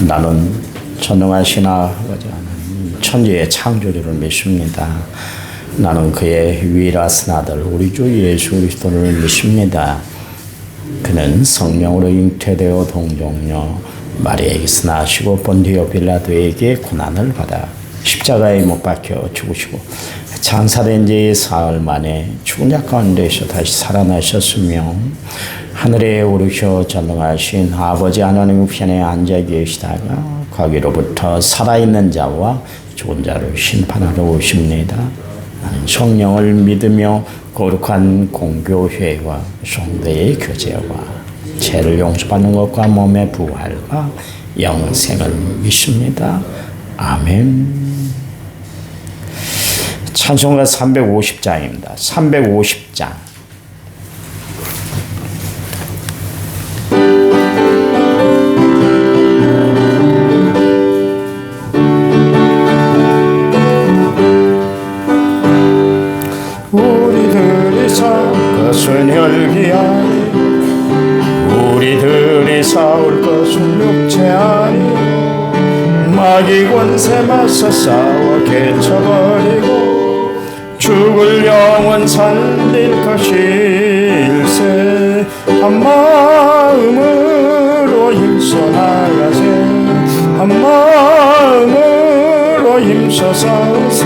나는 전능하신 아버지 하나님 천지의 창조주를 믿습니다. 나는 그의 유일하신 아들 우리 주 예수 그리스도를 믿습니다. 그는 성령으로 잉태되어 동정녀 마리아에게서 나시고 본디오 빌라도에게 고난을 받아 십자가에 못 박혀 죽으시고 장사된 지 사흘 만에 죽은 자 가운데서 다시 살아나셨으며 하늘에 오르셔 전능하신 아버지 하나님 우편에 앉아 계시다가 거기로부터 살아있는 자와 죽은 자를 심판하러 오십니다. 나는 성령을 믿으며 거룩한 공교회와 성도의 교제와 죄를 용서받는 것과 몸의 부활과 영생을 믿습니다. 아멘. 찬송가 350장입니다. 350장. 우리들이 싸울 것은 혈기아니 우리들이 싸울 것은 육체 아니 마귀 권세 맞서 싸워 개쳐버리고 죽을 영혼 살릴 것일세. 한 마음으로 힘써 나가세. 한 마음으로 힘써 싸우세.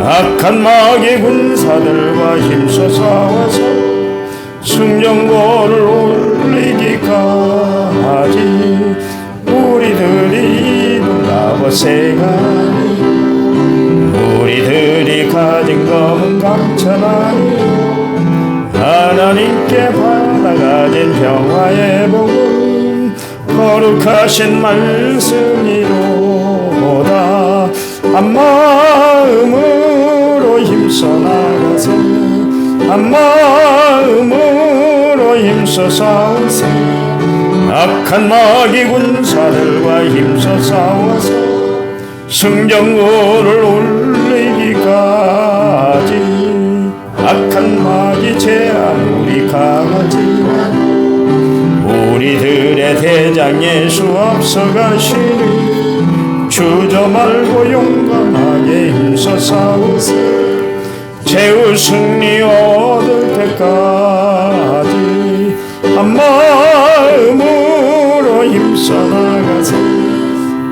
악한 마귀 군사들과 힘써 싸워서 승전고를 올리기까지 우리들이 이룬다버세가니 우리들이 가진 것은 감천하니 하나님께 받아가진 평화의 복은 거룩하신 말씀이로다. 한 마음으로 힘써 나가세. 한 마음으로 힘써 싸우세. 악한 마귀 군사들과 힘써 싸워서 승전고를 올리기까지 악한 마귀 제한 우리 강하지만 우리들의 대장 예수 앞서가시니 주저 말고 용감하게 힘써 싸우세. 최후 승리 얻을 때까지 한 마음으로 힘써 나가세.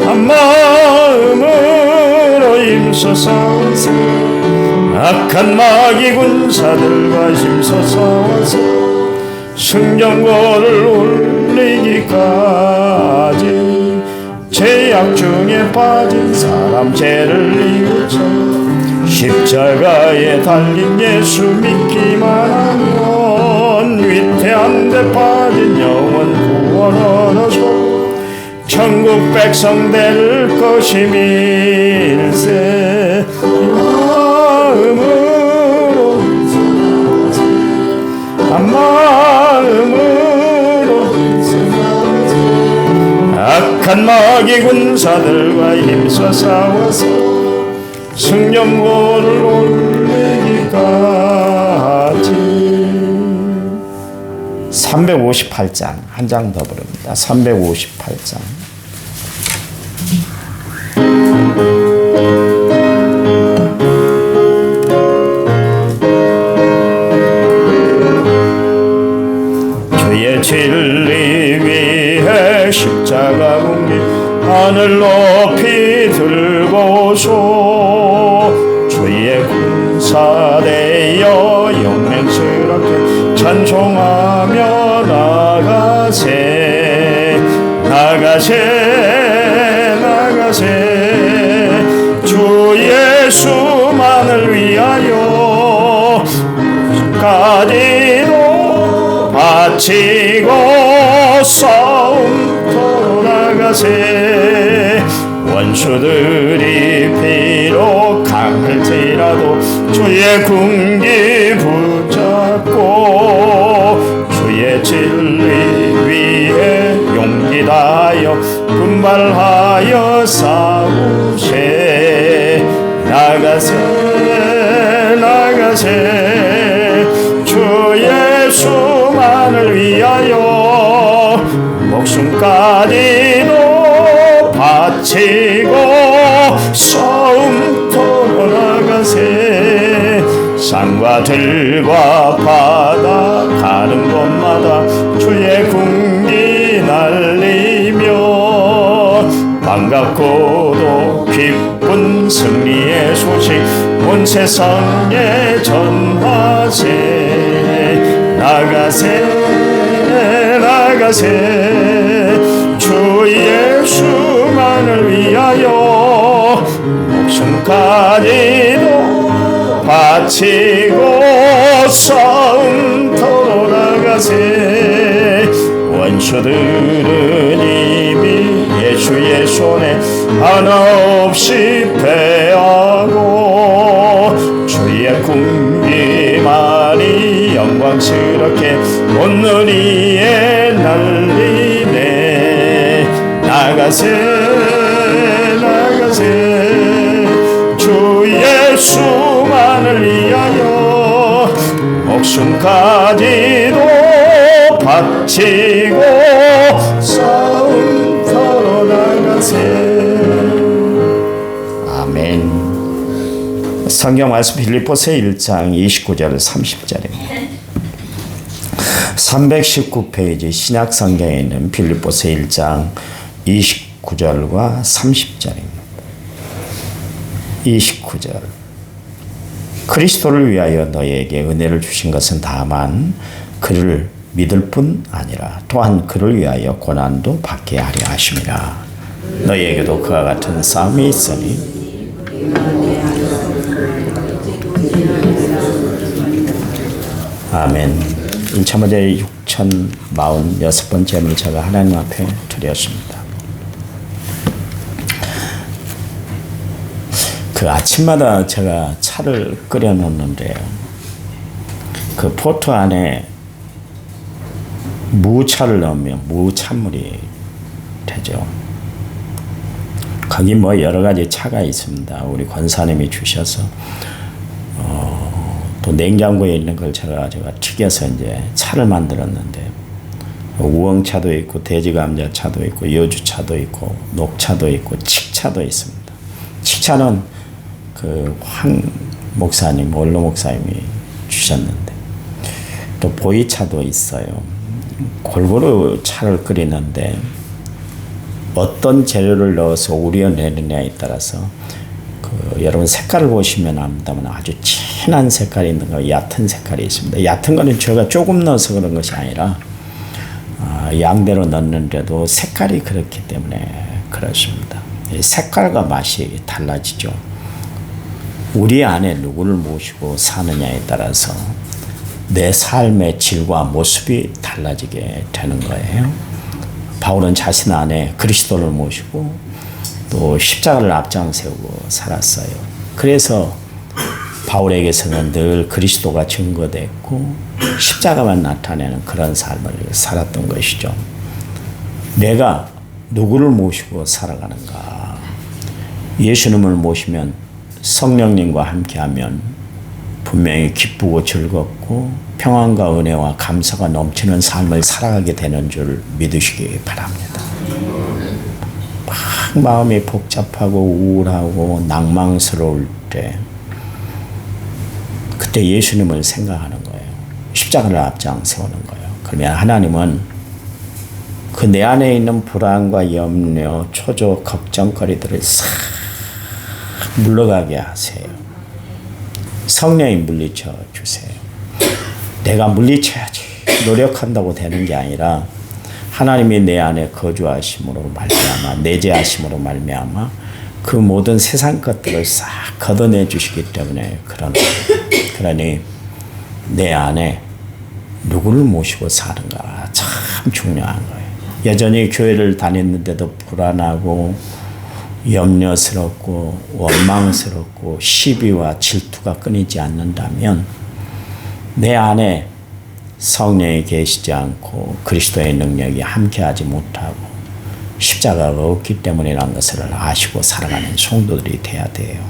한 마음으로 힘써 싸우세. 악한 마귀 군사들과 힘써 싸워서 승전고를 올리기까지 죄악 중에 빠진 사람 죄를 뉘우쳐 십자가에 달린 예수 믿기만 하면 위태한 데 빠진 영혼 구원 얻어서 천국 백성 될 것임일세. 마음으로 한 마음으로 악한 마귀 군사들과 힘써 싸워서 승전고를 올리기까지. 358장 한 장 더 부릅니다. 358장. 주의 진리 위해 십자가 공기 하늘 높이 들고서 주의 군사 되어 영맹스럽게 찬송하며 나가세. 나가세 나가세. 주 예수만을 위하여 까지도 바치고 싸움터로 나가세. 원수들이 비록 강할지라도 주의 군기 붙잡고 주의 진리 위에 용기 다하여 분발하여 싸우세. 나가세 나가세. 주 예수만을 위하여 목숨까지도 바치고 싸움터로 나가세. 산과 들과 바다 가는 곳마다 주의 군기 날리며 반갑고도 기쁜 승리의 소식 온 세상에 전하세. 나가세 나가세 주 예수만을 위하여 목숨까지도 바치고 싸움터로 나가세. 원수들은 이미 예수의 손에 하나 없이 패하고 주의 군기만이 영광스럽게 온 눈 위에 날리네. 나가세 나가세 주 예수만을 위하여 목숨까지도 바치고 싸움터로 나가세. 아멘. 성경 말씀 빌립보서 1장 29절 30절입니다. 319페이지 신약 성경에 있는 빌립보서 1장 29절과 30절입니다. 29절 그리스도를 위하여 너희에게 은혜를 주신 것은 다만 그를 믿을 뿐 아니라 또한 그를 위하여 고난도 받게 하려 하심이라. 너희에게도 그와 같은 싸움이 있으니 아멘. 인차모델 6046번째를 제가 하나님 앞에 드렸습니다. 그 아침마다 제가 차를 끓여 놓는데요. 그 포트 안에 무차를 넣으면 무찬물이 되죠. 거기 뭐 여러 가지 차가 있습니다. 우리 권사님이 주셔서 또 냉장고에 있는 걸 제가 튀겨서 이제 차를 만들었는데 우엉차도 있고 돼지감자차도 있고 여주차도 있고 녹차도 있고 칡차도 있습니다. 칡차는 그 황 목사님, 원로 목사님이 주셨는데 또 보이차도 있어요. 골고루 차를 끓이는데 어떤 재료를 넣어서 우려내느냐에 따라서 그 여러분 색깔을 보시면 압니다만 아주 진한 색깔이 있는 거, 얕은 색깔이 있습니다. 얕은 거는 제가 조금 넣어서 그런 것이 아니라 양대로 넣는데도 색깔이 그렇기 때문에 그렇습니다. 색깔과 맛이 달라지죠. 우리 안에 누구를 모시고 사느냐에 따라서 내 삶의 질과 모습이 달라지게 되는 거예요. 바울은 자신 안에 그리스도를 모시고 또 십자가를 앞장세우고 살았어요. 그래서 바울에게서는 늘 그리스도가 증거됐고 십자가만 나타내는 그런 삶을 살았던 것이죠. 내가 누구를 모시고 살아가는가? 예수님을 모시면 성령님과 함께하면 분명히 기쁘고 즐겁고 평안과 은혜와 감사가 넘치는 삶을 살아가게 되는 줄 믿으시기 바랍니다. 막 마음이 복잡하고 우울하고 낭망스러울 때 그때 예수님을 생각하는 거예요. 십자가를 앞장 세우는 거예요. 그러면 하나님은 그 내 안에 있는 불안과 염려, 초조, 걱정거리들을 싹 물러가게 하세요. 성령이 물리쳐 주세요. 내가 물리쳐야지 노력한다고 되는 게 아니라 하나님이 내 안에 거주하심으로 말미암아 내재하심으로 말미암아 그 모든 세상 것들을 싹 걷어내 주시기 때문에 그러니 내 안에 누구를 모시고 사는가 참 중요한 거예요. 여전히 교회를 다녔는데도 불안하고 염려스럽고 원망스럽고 시비와 질투가 끊이지 않는다면 내 안에 성령이 계시지 않고 그리스도의 능력이 함께하지 못하고 십자가가 없기 때문이라는 것을 아시고 살아가는 성도들이 돼야 돼요.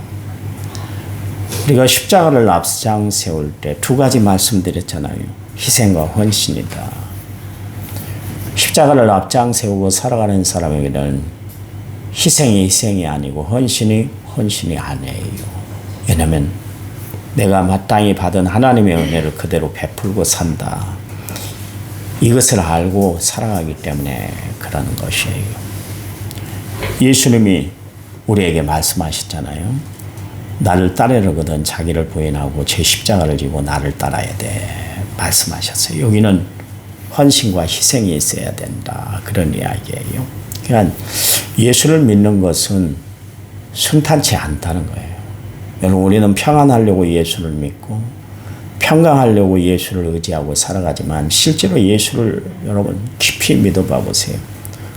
우리가 십자가를 앞장 세울 때 두 가지 말씀드렸잖아요. 희생과 헌신이다. 십자가를 앞장 세우고 살아가는 사람에게는 희생이 희생이 아니고 헌신이 헌신이 아니에요. 왜냐하면 내가 마땅히 받은 하나님의 은혜를 그대로 베풀고 산다. 이것을 알고 살아가기 때문에 그러는 것이에요. 예수님이 우리에게 말씀하셨잖아요. 나를 따르려거든 자기를 부인하고 제 십자가를 지고 나를 따라야 돼. 말씀하셨어요. 여기는 헌신과 희생이 있어야 된다. 그런 이야기예요. 그러니까 예수를 믿는 것은 순탄치 않다는 거예요. 여러분, 우리는 평안하려고 예수를 믿고 평강하려고 예수를 의지하고 살아가지만 실제로 예수를 여러분 깊이 믿어봐 보세요.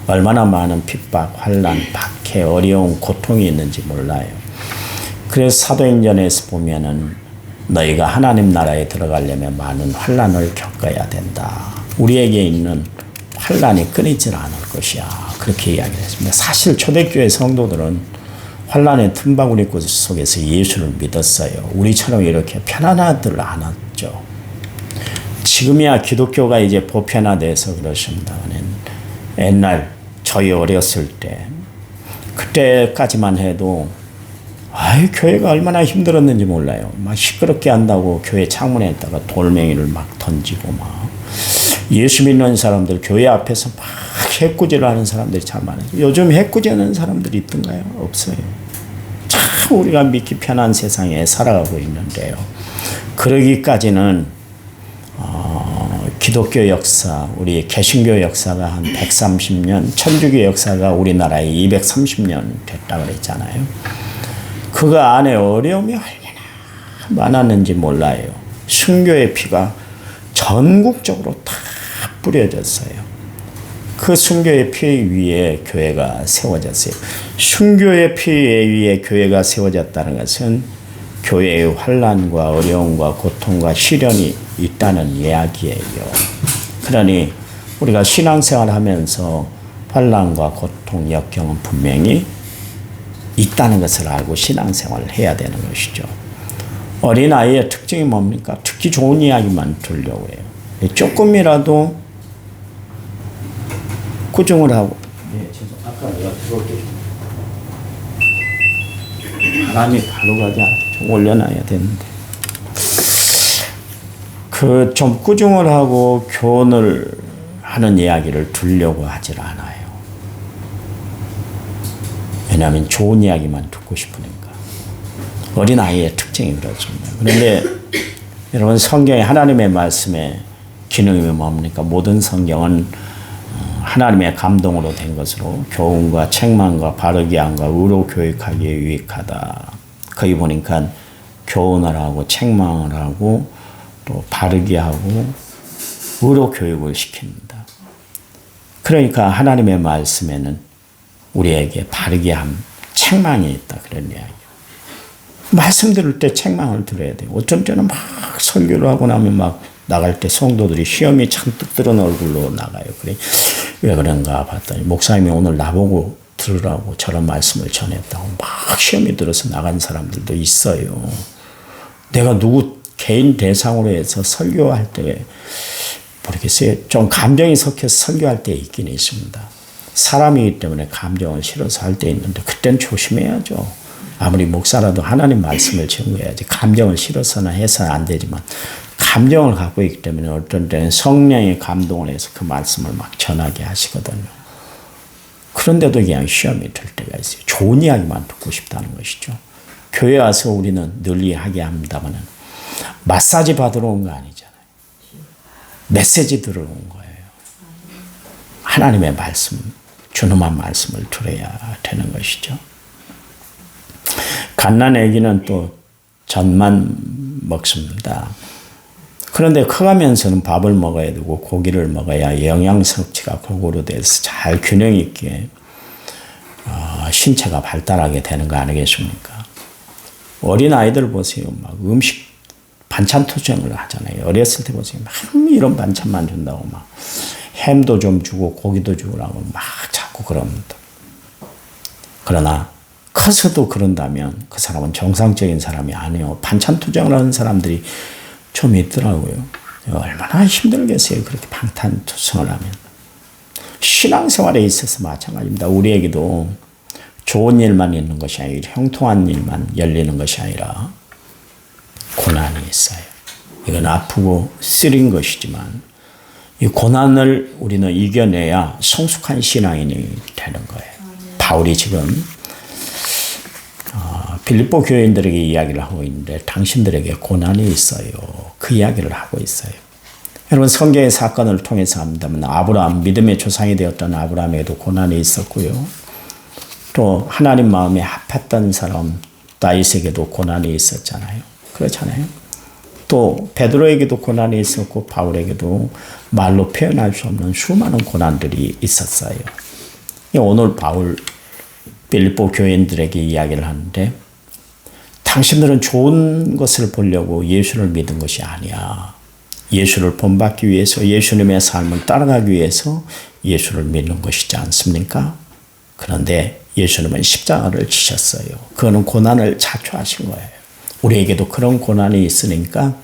얼마나 많은 핍박, 환난, 박해, 어려움, 고통이 있는지 몰라요. 그래서 사도행전에서 보면은 너희가 하나님 나라에 들어가려면 많은 환난을 겪어야 된다. 우리에게 있는 환난이 끊이질 않을 것이야. 그렇게 이야기했습니다. 사실 초대교회 성도들은 환난의 틈바구니 속에서 예수를 믿었어요. 우리처럼 이렇게 편안하들 않았죠. 지금이야 기독교가 이제 보편화돼서 그렇습니다만 옛날 저희 어렸을 때 그때까지만 해도 교회가 얼마나 힘들었는지 몰라요. 막 시끄럽게 한다고 교회 창문에다가 돌멩이를 막 던지고 막 예수 믿는 사람들 교회 앞에서 막 해꾸지를 하는 사람들이 참 많아요. 요즘 해꾸지하는 사람들이 있던가요? 없어요. 참 우리가 믿기 편한 세상에 살아가고 있는데요. 그러기까지는 기독교 역사, 우리 개신교 역사가 한 130년, 천주교 역사가 우리나라에 230년 됐다고 그랬잖아요. 그 안에 어려움이 얼마나 많았는지 몰라요. 순교의 피가 전국적으로 다 뿌려졌어요. 그 순교의 피 위에 교회가 세워졌어요. 순교의 피 위에 교회가 세워졌다는 것은 교회의 환난과 어려움과 고통과 시련이 있다는 이야기예요. 그러니 우리가 신앙생활하면서 환난과 고통, 역경은 분명히 있다는 것을 알고 신앙생활을 해야 되는 것이죠. 어린아이의 특징이 뭡니까? 듣기 좋은 이야기만 들으려고 해요. 조금이라도 꾸중을 하고 아까 내가 들어올게 바람이 바로 가지 않게 좀 올려놔야 되는데 좀 꾸중을 하고 교훈을 하는 이야기를 들으려고 하질 않아요. 왜냐하면 좋은 이야기만 듣고 싶으니까. 어린아이의 특징이 그렇습니다. 그런데 여러분 성경에 하나님의 말씀의 기능이 뭡니까? 모든 성경은 하나님의 감동으로 된 것으로 교훈과 책망과 바르게 함과 의로 교육하기에 유익하다. 거기 보니까 교훈을 하고 책망을 하고 또 바르게 하고 의로 교육을 시킵니다. 그러니까 하나님의 말씀에는 우리에게 바르게 함, 책망이 있다. 그런 이야기예요. 말씀 들을 때 책망을 들어야 돼요. 어떤 때는 막 설교를 하고 나면 막 나갈 때 성도들이 시험이 잔뜩 들은 얼굴로 나가요. 그래. 왜 그런가 봤더니 목사님이 오늘 나보고 들으라고 저런 말씀을 전했다고 막 시험이 들어서 나간 사람들도 있어요. 내가 누구 개인 대상으로 해서 설교할 때 모르겠어요. 좀 감정이 섞여서 설교할 때 있긴 있습니다. 사람이기 때문에 감정을 실어서 할 때 있는데 그땐 조심해야죠. 아무리 목사라도 하나님 말씀을 전해야지. 감정을 실어서는 해서는 안 되지만 감정을 갖고 있기 때문에 어떤 때는 성령의 감동을 해서 그 말씀을 막 전하게 하시거든요. 그런데도 그냥 시험이 들 때가 있어요. 좋은 이야기만 듣고 싶다는 것이죠. 교회 와서 우리는 늘리하게 합니다만 마사지 받으러 온 거 아니잖아요. 메시지 들으러 온 거예요. 하나님의 말씀, 준엄한 말씀을 들어야 되는 것이죠. 갓난 아기는 또 젖만 먹습니다. 그런데 커가면서는 밥을 먹어야 되고 고기를 먹어야 영양 섭취가 골고루 돼서 잘 균형 있게 신체가 발달하게 되는 거 아니겠습니까? 어린 아이들 보세요. 막 음식 반찬 투정을 하잖아요. 어렸을 때 보세요. 막 이런 반찬만 준다고 막 햄도 좀 주고 고기도 주라고 막 자꾸 그럽니다. 그러나 커서도 그런다면 그 사람은 정상적인 사람이 아니에요. 반찬 투정을 하는 사람들이 좀 있더라고요. 얼마나 힘들겠어요. 그렇게 방탄투성을 하면. 신앙생활에 있어서 마찬가지입니다. 우리에게도 좋은 일만 있는 것이 아니라 형통한 일만 열리는 것이 아니라 고난이 있어요. 이건 아프고 쓰린 것이지만 이 고난을 우리는 이겨내야 성숙한 신앙인이 되는 거예요. 바울이 지금 빌립보 교인들에게 이야기를 하고 있는데 당신들에게 고난이 있어요. 그 이야기를 하고 있어요. 여러분 성경의 사건을 통해서 합니다만 아브라함, 믿음의 조상이 되었던 아브라함에게도 고난이 있었고요. 또 하나님 마음에 합했던 사람 다윗에게도 고난이 있었잖아요. 그렇잖아요. 또 베드로에게도 고난이 있었고 바울에게도 말로 표현할 수 없는 수많은 고난들이 있었어요. 오늘 바울 빌립보 교인들에게 이야기를 하는데 당신들은 좋은 것을 보려고 예수를 믿은 것이 아니야. 예수를 본받기 위해서 예수님의 삶을 따라가기 위해서 예수를 믿는 것이지 않습니까? 그런데 예수님은 십자가를 지셨어요. 그거는 고난을 자초하신 거예요. 우리에게도 그런 고난이 있으니까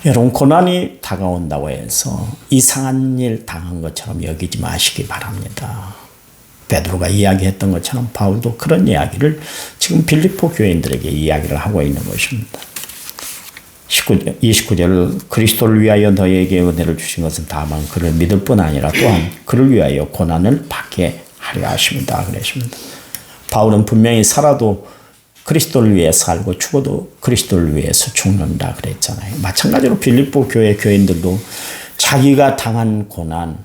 여러분 고난이 다가온다고 해서 이상한 일 당한 것처럼 여기지 마시기 바랍니다. 베드로가 이야기했던 것처럼 바울도 그런 이야기를 지금 빌립보 교인들에게 이야기를 하고 있는 것입니다. 29절 그리스도를 위하여 너희에게 은혜를 주신 것은 다만 그를 믿을 뿐 아니라 또한 그를 위하여 고난을 받게 하려 하십니다. 그랬습니다. 바울은 분명히 살아도 그리스도를 위해 살고 죽어도 그리스도를 위해서 죽는다 그랬잖아요. 마찬가지로 빌립보 교회 교인들도 자기가 당한 고난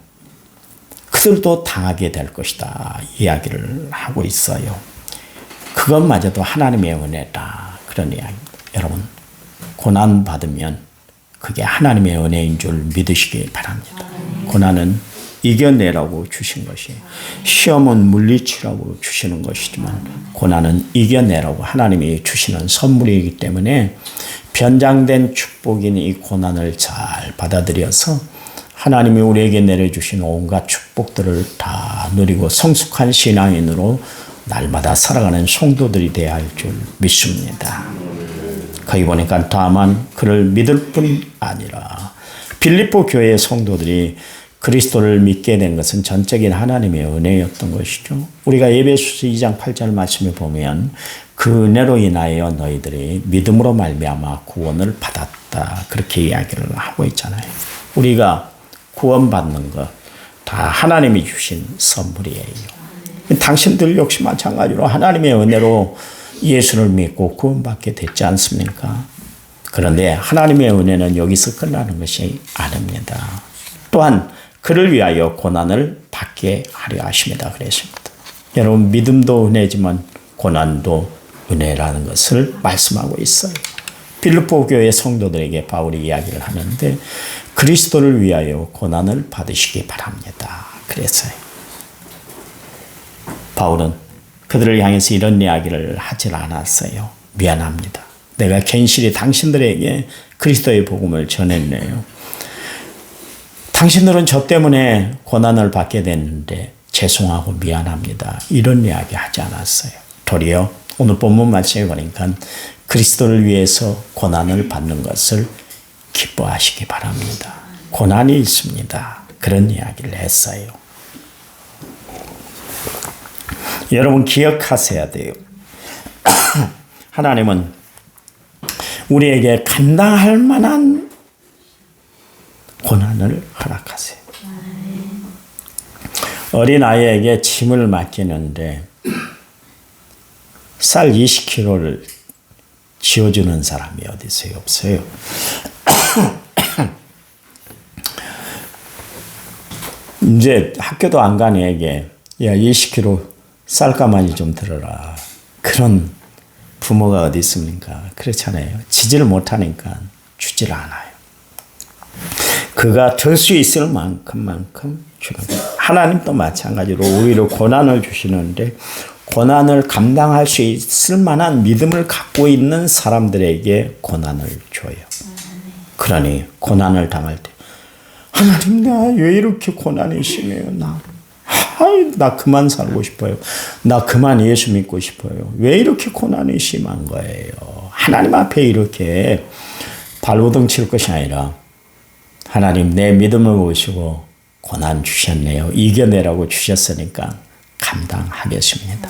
그들도 당하게 될 것이다 이야기를 하고 있어요. 그것마저도 하나님의 은혜다 그런 이야기입니다. 여러분 고난 받으면 그게 하나님의 은혜인 줄 믿으시기 바랍니다. 고난은 이겨내라고 주신 것이에요. 시험은 물리치라고 주시는 것이지만 고난은 이겨내라고 하나님이 주시는 선물이기 때문에 변장된 축복인 이 고난을 잘 받아들여서 하나님이 우리에게 내려주신 온갖 축복들을 다 누리고 성숙한 신앙인으로 날마다 살아가는 성도들이 되어야 할 줄 믿습니다. 거기 보니까 다만 그를 믿을 뿐 아니라 빌립보 교회의 성도들이 그리스도를 믿게 된 것은 전적인 하나님의 은혜였던 것이죠. 우리가 에베소서 2장 8절 말씀에 보면 그 은혜로 인하여 너희들이 믿음으로 말미암아 구원을 받았다 그렇게 이야기를 하고 있잖아요. 우리가 구원받는 것 다 하나님이 주신 선물이에요. 당신들 역시 마찬가지로 하나님의 은혜로 예수를 믿고 구원받게 됐지 않습니까? 그런데 하나님의 은혜는 여기서 끝나는 것이 아닙니다. 또한 그를 위하여 고난을 받게 하려 하십니다. 그랬습니다. 여러분 믿음도 은혜지만 고난도 은혜라는 것을 말씀하고 있어요. 빌립보 교회 성도들에게 바울이 이야기를 하는데 그리스도를 위하여 고난을 받으시기 바랍니다. 그랬어요. 바울은 그들을 향해서 이런 이야기를 하질 않았어요. 미안합니다. 내가 괜시리 당신들에게 그리스도의 복음을 전했네요. 당신들은 저 때문에 고난을 받게 됐는데 죄송하고 미안합니다. 이런 이야기 하지 않았어요. 도리어 오늘 본문 말씀에 보니까 그리스도를 위해서 고난을 받는 것을 기뻐하시기 바랍니다. 고난이 있습니다. 그런 이야기를 했어요. 여러분 기억하셔야 돼요. 하나님은 우리에게 감당할 만한 고난을 허락하세요. 어린아이에게 짐을 맡기는데 쌀 20kg를 지어주는 사람이 어디 있어요? 없어요. 이제 학교도 안 간 애에게 야 20kg 쌀가마니 좀 들어라. 그런 부모가 어디 있습니까? 그렇잖아요. 지지를 못하니까 주질 않아요. 그가 들 수 있을 만큼만큼 주는 거예요. 하나님도 마찬가지로 오히려 고난을 주시는데 고난을 감당할 수 있을 만한 믿음을 갖고 있는 사람들에게 고난을 줘요. 그러니 고난을 당할 때 하나님 나 왜 이렇게 고난이 심해요? 나 그만 살고 싶어요. 나 그만 예수 믿고 싶어요. 왜 이렇게 고난이 심한 거예요? 하나님 앞에 이렇게 발버둥 칠 것이 아니라 하나님 내 믿음을 보시고 고난 주셨네요. 이겨내라고 주셨으니까 감당하겠습니다.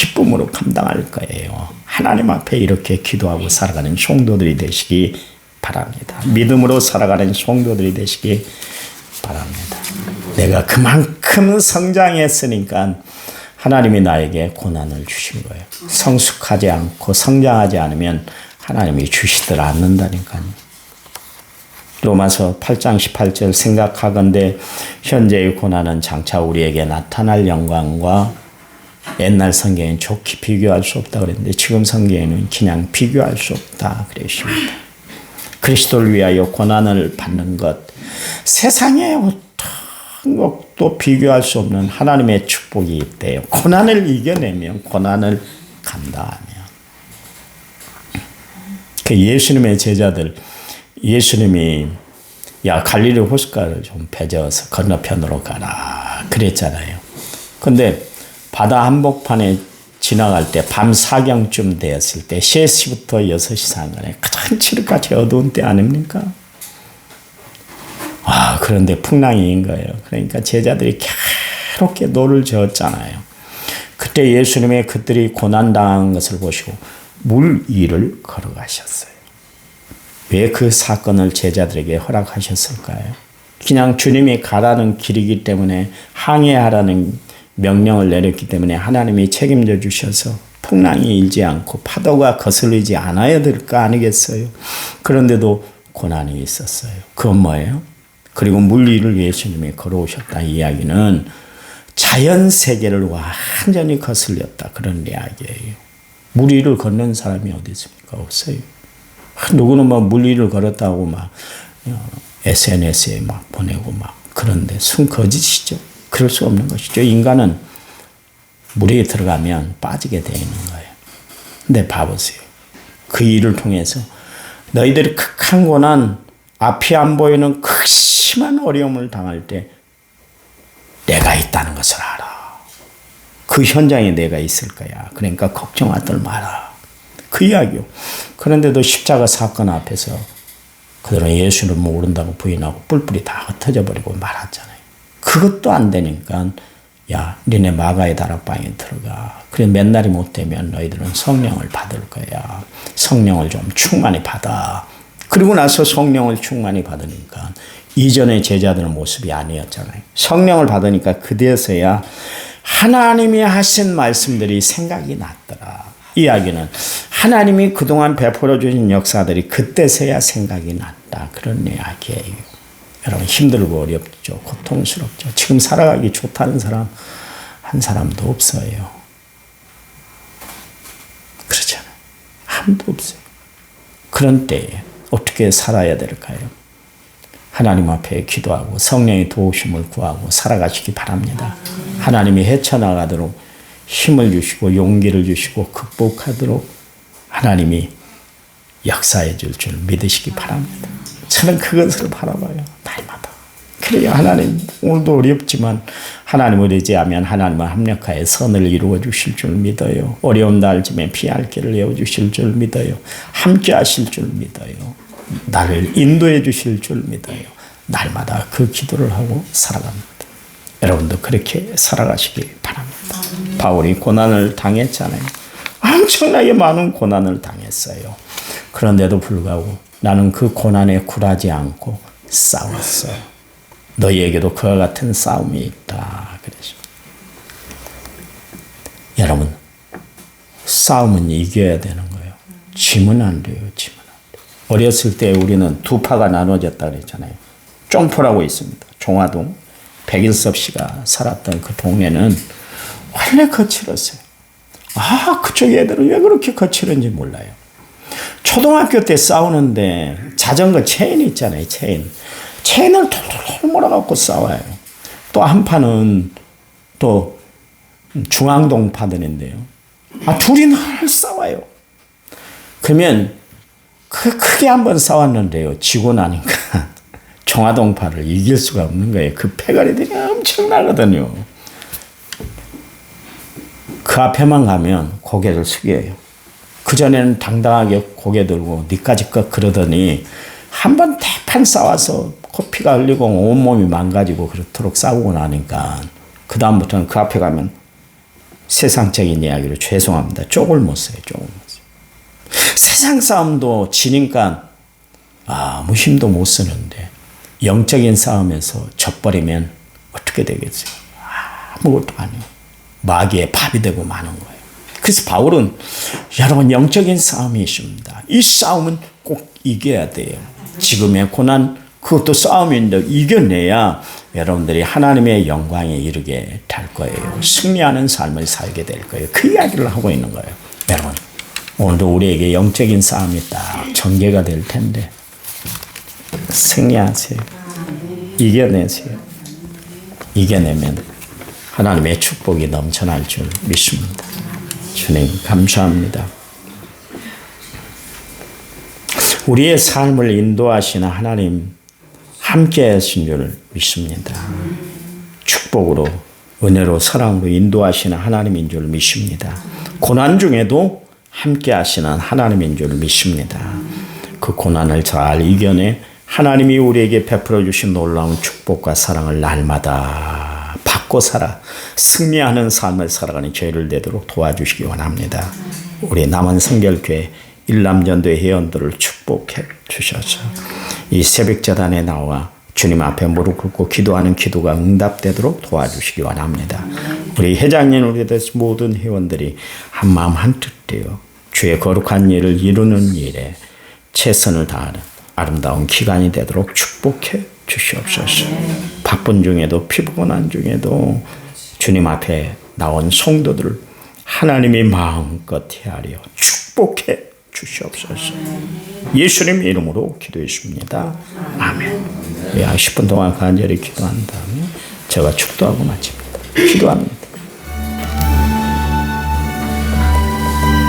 기쁨으로 감당할 거예요. 하나님 앞에 이렇게 기도하고 살아가는 성도들이 되시기 바랍니다. 믿음으로 살아가는 성도들이 되시기 바랍니다. 내가 그만큼 성장했으니까 하나님이 나에게 고난을 주신 거예요. 성숙하지 않고 성장하지 않으면 하나님이 주시들 않는다니까요. 로마서 8장 18절 생각하건대 현재의 고난은 장차 우리에게 나타날 영광과 옛날 성경에는 좋게 비교할 수 없다 그랬는데 지금 성경에는 그냥 비교할 수 없다 그랬습니다. 그리스도를 위하여 고난을 받는 것, 세상에 어떤 것도 비교할 수 없는 하나님의 축복이 있대요. 고난을 이겨내면, 고난을 감당하면. 그 예수님의 제자들, 예수님이 야 갈릴리 호숫가를 좀 배져서 건너편으로 가라 그랬잖아요. 근데 바다 한복판에 지나갈 때 밤 4경쯤 되었을 때 3시부터 6시 상간에 가장 칠흑같이 어두운 때 아닙니까? 그런데 풍랑이인 거예요. 그러니까 제자들이 괴롭게 노를 저었잖아요. 그때 예수님의 그들이 고난당한 것을 보시고 물 위를 걸어가셨어요. 왜 그 사건을 제자들에게 허락하셨을까요? 그냥 주님이 가라는 길이기 때문에 항해하라는 명령을 내렸기 때문에 하나님이 책임져 주셔서 풍랑이 일지 않고 파도가 거슬리지 않아야 될 거 아니겠어요? 그런데도 고난이 있었어요. 그건 뭐예요? 그리고 물 위를 예수님이 걸어오셨다 이야기는 자연 세계를 완전히 거슬렸다 그런 이야기예요. 물 위를 걷는 사람이 어디 있습니까? 없어요. 누구는 막 물 위를 걸었다고 막 SNS에 막 보내고 막 그런데 순 거짓이죠. 그럴 수 없는 것이죠. 인간은 물에 들어가면 빠지게 되어 있는 거예요. 근데 봐보세요. 그 일을 통해서 너희들이 극한 고난, 앞이 안 보이는 극심한 어려움을 당할 때 내가 있다는 것을 알아. 그 현장에 내가 있을 거야. 그러니까 걱정하들 마라. 그 이야기요. 그런데도 십자가 사건 앞에서 그들은 예수를 모른다고 부인하고 뿔뿔이 다 흩어져 버리고 말았잖아요. 그것도 안 되니까 야 니네 마가의 다락방에 들어가. 그래 맨날이 못 되면 너희들은 성령을 받을 거야. 성령을 좀 충만히 받아. 그리고 나서 성령을 충만히 받으니까 이전의 제자들의 모습이 아니었잖아요. 성령을 받으니까 그때서야 하나님이 하신 말씀들이 생각이 났더라. 이야기는 하나님이 그동안 베풀어 주신 역사들이 그때서야 생각이 났다. 그런 이야기예요. 여러분 힘들고 어렵죠. 고통스럽죠. 지금 살아가기 좋다는 사람 한 사람도 없어요. 그렇잖아요. 아무도 없어요. 그런 때에 어떻게 살아야 될까요? 하나님 앞에 기도하고 성령의 도우심을 구하고 살아가시기 바랍니다. 하나님이 헤쳐나가도록 힘을 주시고 용기를 주시고 극복하도록 하나님이 역사해 줄 줄 믿으시기 바랍니다. 저는 그것을 바라봐요. 날마다. 그래야 하나님 오늘도 어렵지만 하나님을 의지하면 하나님은 합력하여 선을 이루어 주실 줄 믿어요. 어려운 날쯤에 피할 길을 내어 주실 줄 믿어요. 함께 하실 줄 믿어요. 나를 인도해 주실 줄 믿어요. 날마다 그 기도를 하고 살아갑니다. 여러분도 그렇게 살아가시기 바랍니다. 바울이 고난을 당했잖아요. 엄청나게 많은 고난을 당했어요. 그런데도 불구하고 나는 그 고난에 굴하지 않고 싸웠어요. 너희에게도 그와 같은 싸움이 있다. 그래서 여러분 싸움은 이겨야 되는 거예요. 지면 안 돼요. 지면 안 돼요. 어렸을 때 우리는 두 파가 나눠졌다 그랬잖아요. 쫑포라고 있습니다. 종화동 백일섭 씨가 살았던 그 동네는 원래 거칠었어요. 그쪽 애들은 왜 그렇게 거칠은지 몰라요. 초등학교 때 싸우는데 자전거 체인 있잖아요. 체인을 털털 몰아갖고 싸워요. 또 한 파는 또 중앙동 파들인데요. 둘이 늘 싸워요. 그러면 크게 한번 싸웠는데요. 지고 나니까 종화동파를 이길 수가 없는 거예요. 그 패거리들이 엄청나거든요. 그 앞에만 가면 고개를 숙여요. 그전에는 당당하게 고개 들고 니까지 것 그러더니 한번 대판 싸워서 코피가 흘리고 온몸이 망가지고 그렇도록 싸우고 나니까 그 다음부터는 그 앞에 가면 세상적인 이야기로 죄송합니다. 쪽을 못 써요. 쪽을 못 써요. 세상 싸움도 지니까 아무 힘도 못 쓰는데 영적인 싸움에서 져버리면 어떻게 되겠어요? 아무것도 아니에요. 마귀의 밥이 되고 마는 거예요. 그래서 바울은 여러분 영적인 싸움이 있습니다. 이 싸움은 꼭 이겨야 돼요. 지금의 고난 그것도 싸움인데 이겨내야 여러분들이 하나님의 영광에 이르게 될 거예요. 승리하는 삶을 살게 될 거예요. 그 이야기를 하고 있는 거예요. 여러분 오늘도 우리에게 영적인 싸움이 딱 전개가 될 텐데 승리하세요. 이겨내세요. 이겨내면 하나님의 축복이 넘쳐날 줄 믿습니다. 주님 감사합니다. 우리의 삶을 인도하시는 하나님 함께 하신 줄 믿습니다. 축복으로 은혜로 사랑으로 인도하시는 하나님인 줄 믿습니다. 고난 중에도 함께 하시는 하나님인 줄 믿습니다. 그 고난을 잘 이겨내 하나님이 우리에게 베풀어 주신 놀라운 축복과 사랑을 날마다 받고 살아 승리하는 삶을 살아가는 죄를 되도록 도와주시기 원합니다. 우리 남한 성결교회 일남전도의 회원들을 축복해 주셔서 이 새벽재단에 나와 주님 앞에 무릎 꿇고 기도하는 기도가 응답되도록 도와주시기 원합니다. 우리 회장님, 우리 모든 회원들이 한마음 한뜻 되어 주의 거룩한 일을 이루는 일에 최선을 다하는 아름다운 기간이 되도록 축복해 주시옵소서. 바쁜 중에도 피곤한 중에도 주님 앞에 나온 성도들을 하나님이 마음껏 헤아려 축복해 주시옵소서. 예수님 이름으로 기도했습니다. 아멘. 10분 동안 간절히 기도한 다음에 제가 축도하고 마칩니다. 기도합니다.